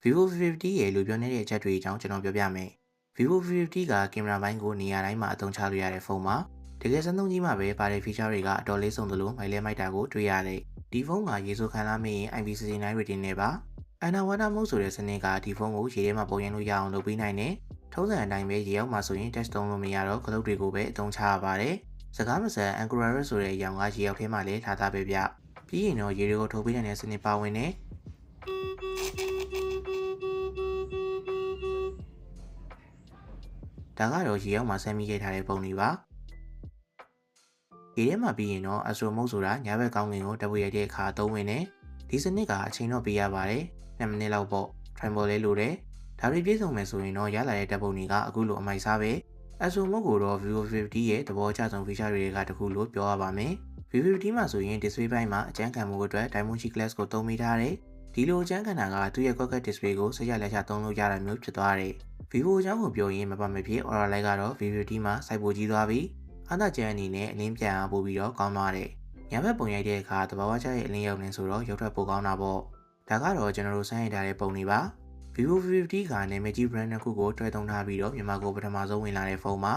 Vivo V50 ရဲ့လူပြောနေတဲ့အချက်တွေအကြောင်းကျွန်တော်ပြောပြမယ်။ Vivo V50 ကကင်မရာပိုင်းကိုနေရာတိုင်းမှာအသုံးချလို့ရတဲ့ဖုန်းပါ။တကယ်စမ်းသုံးကြီးမှာပဲပါတဲ့ feature တွေကအတော်လေးစုံသလိုမိုက်လဲမိုက်တာကိုတွေ့ရတယ်။ဒီဖုန်းကရေဆိုခံလာမရင် IP69 rating နဲ့ပါ။ Underwater mode ဆိုတဲ့စနစ်ကဒီဖုန်းကိုရေထဲမှာပုံရိပ်လို့ရအောင်လုပ်ပေးနိုင်တယ်။ထုံးစံအတိုင်းပဲရေအောက်မှာဆိုရင် test သုံးလို့မရတော့ကလုတ်တွေကိုပဲအသုံးချရပါတယ်။စကားမစပ် Angular ဆိုတဲ့အရောင်ကရေအောက်ထဲမှာလည်းထားသားပဲဗျ။ပြီးရင်တော့ရေတွေကိုထုတ်ပေးနိုင်တဲ့စနစ်ပါဝင်တယ်။ဒါကတော့ရေအောက်မှာဆမ်းမိခဲ့ထားတဲ့ပုံတွေပါရေထဲမှာပြီးရင်တော့ Astro Mode ဆိုတာညဘက်ကောင်းကင်ကိုဓာတ်ပွေရိုက်တဲ့အခါအသုံးဝင်တယ်ဒီစနစ်ကအချိန်တော့ပေးရပါတယ်2မိနစ်လောက်ပေါ့ Tremble လေးလိုတယ်ဒါတွေပြည့်စုံမယ်ဆိုရင်တော့ရလာတဲ့ဓာတ်ပုံတွေကအခုလိုအမိုက်စားပဲ Astro Mode ကိုတော့ Vivo V50 ရဲ့သဘောကျဆုံး feature တွေကတခုလို့ပြောရပါမယ် V50 မှာဆိုရင် display ဘိုင်းမှာအကျန်းခံမှုအတွက် Dimension Glass ကိုသုံးမိထားတယ်ဒီလိုအကျန်းခံတာကသူ့ရဲ့ Quad display ကိုဆက်ရလက်ချသုံးလို့ရတာမျိုးဖြစ်သွားတယ်Vivo အကြောင်းကိုပြောရင်မပါမဖြစ် Aura Light ကတော့ V50 မှာစိုက်ပိုကြီးသွားပြီးအားသာကျန်းအနေနဲ့အလင်းပြန်အားပို့ပြီးတော့ကောင်းသွားတယ်။ညဘက်ပုံရိုက်တဲ့အခါသဘာဝကျရဲ့အလင်းရောက်နေဆိုတော့ရုပ်ထွက်ပိုကောင်းတာပေါ့။ဒါကတော့ကျွန်တော်တို့စမ်းရိုက်ထားတဲ့ပုံတွေပါ။ Vivo V50 ကနာမည်ကြီး brand တစ်ခုကိုတွဲသုံးထားပြီးတော့မြန်မာကိုပထမဆုံးဝင်လာတဲ့ဖုန်းမှာ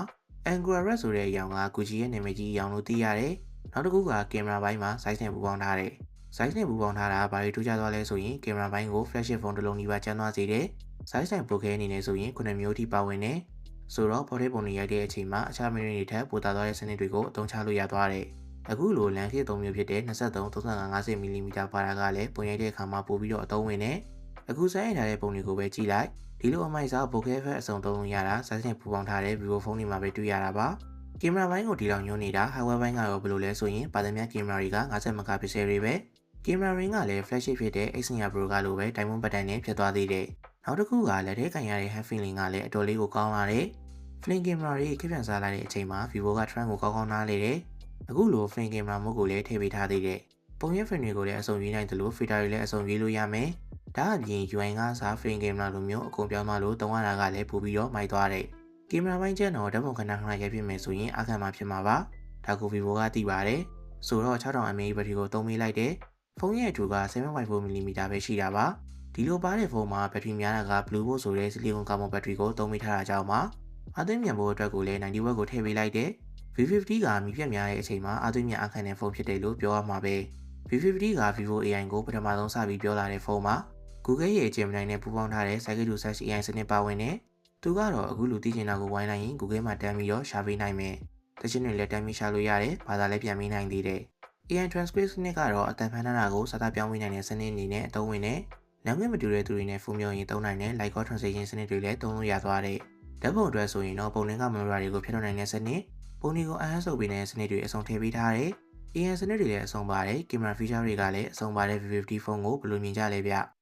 Angular Red ဆိုတဲ့အရောင်က Gucci ရဲ့နာမည်ကြီးအရောင်လို့သိရတယ်။နောက်တစ်ခုကကင်မရာပိုင်းမှာ size နဲ့ပူးပေါင်းထားတယ်။ size နဲ့ပူးပေါင်းထားတာဘာတွေထူးခြားသွားလဲဆိုရင်ကင်မရာပိုင်းကို flagship ဖုန်းတစ်လုံးကြီးပါကျန်းသွားစေတယ်။ size နဲ့ပိုခဲအနေနဲ့ဆိုရင်9မျိုးထိပါဝင်တယ်။ဆိုတော့ပေါ်တဲ့ပုံတွေရိုက်တဲ့အချိန်မှာအခြားမင်းတွေထက်ပိုသာသွားတဲ့စနစ်တွေကိုအသုံးချလို့ရသွားတယ်။အခုလိုလမ်းခေတ်3မျိုးဖြစ်တဲ့23 35 50mm ပါတာကလည်းပုံရိုက်တဲ့အခါမှာပိုပြီးတော့အသုံးဝင်တယ်။အခုစမ်းရထားတဲ့ပုံတွေကိုပဲကြည့်လိုက်ဒီလိုအမိုက်စားပိုခဲဖက်အစုံသုံးလို့ရတာ size နဲ့ပူပေါင်းထားတဲ့ Vivo ဖုန်းတွေမှာပဲတွေ့ရတာပါ။ကင်မရာပိုင်းကိုဒီလောက်ညွှန်းနေတာ hardware ပိုင်းကတော့ဘယ်လိုလဲဆိုရင်ပါသမျှကင်မရာတွေက50 megapixel တွေပဲ။ကင်မရာ ring ကလည်း flagship ဖြစ်တဲ့ X900 Pro ကလိုပဲ diamond button နဲ့ဖြစ်သွားသေးတယ်။နောက်တစ်ခုကလက်ထဲကန်ရတဲ့ hand feeling ကလည်းအတော်လေးကိုကောင်းလာတယ်။ Flame camera တွေခေတ်ပြန်စားလာတဲ့အချိန်မှာ Vivo က trend ကိုကောင်းကောင်းနားလေတယ်။အခုလို Flame camera mode ကိုလည်းထည့်ပေးထားသေးတယ်။ပုံရိပ် frame တွေကိုလည်းအစုံရွေးနိုင်တယ်လို့ filter တွေလည်းအစုံရွေးလို့ရမယ်။ဒါအပြင် UI ကစား Flame camera လိုမျိုးအကုန်ပြောင်းသွားလို့သုံးရတာကလည်းပိုပြီးတော့မိုက်သွားတယ်။ကင်မရာပိုင်းကျတော့ဓာတ်ပုံခဏခဏရိုက်ဖြစ်မယ်ဆိုရင်အခက်မှာဖြစ်မှာပါ။ဒါကို Vivo ကသိပါတယ်။ဆိုတော့ 6000mAh ဘက်ထရီကိုသုံးပေးလိုက်တယ်။ဖုန်းရဲ့အထူက 7.4mm ပဲရှိတာပါ။ဒီလိုပါတဲ့ဖုန်းမှာဘက်ထရီများတာက Blue Bolt ဆိုတဲ့ဆီလီကွန်ကာဗွန်ဘက်ထရီကိုသုံးပေးထားတာကြောင့်ပါ။အားသွင်းမြန်ဖို့အတွက်ကိုလည်း90W ကိုထည့်ပေးလိုက်တယ်။ V50 ကမီးပြတ်များတဲ့အချိန်မှာအားသွင်းမြန်အခန့်တဲ့ဖုန်းဖြစ်တယ်လို့ပြောရမှာပဲ။ V50 က Vivo AI ကိုပထမဆုံးစပြီးပြောလာတဲ့ဖုန်းပါ။ Google ရဲ့ Gemini နဲ့ပူးပေါင်းထားတဲ့ Circuit to Search AI စနစ်ပါဝင်တယ်။သူကတော့အခုလူသိချင်တာကိုဝိုင်းလိုက်ရင် Google မှာတန်းပြီးတော့ရှာပေးနိုင်မယ်။တချို့တွေလည်းတန်းပြီးရှာလို့ရတယ်။ဘာသာလည်းပြန်ပေးနိုင်သေးတယ်။ AI Transcript စနစ်ကတော့အတန်ဖန်တာကိုစာသားပြောင်းပေးနိုင်တဲ့စနစ်အနေနဲ့အသုံးဝင်တယ်။လမ်းခွင့်မတူတဲ့သူတွေနဲ့ဖုန်းပြောရင်သုံးနိုင်တဲ့ Live Call Translation စနစ်တွေလည်းသုံးလို့ရသွားတယ်။ဓာတ်ပုံအတွက်ဆိုရင်တော့ပုံနှင်းကမလိုရာတွေကိုဖြတ်ထုတ်နိုင်တဲ့စနစ်ပုံတွေကိုအဟမ်းဆုပ်ပေးတဲ့စနစ်တွေအဆုံးထည့်ပေးထားတယ်။ AI စနစ်တွေလည်းအဆုံးပါတယ်ကင်မရာ feature တွေကလည်းအဆုံးပါတဲ့ V50 ဖုန်းကိုဘယ်လိုမြင်ကြလဲဗျ။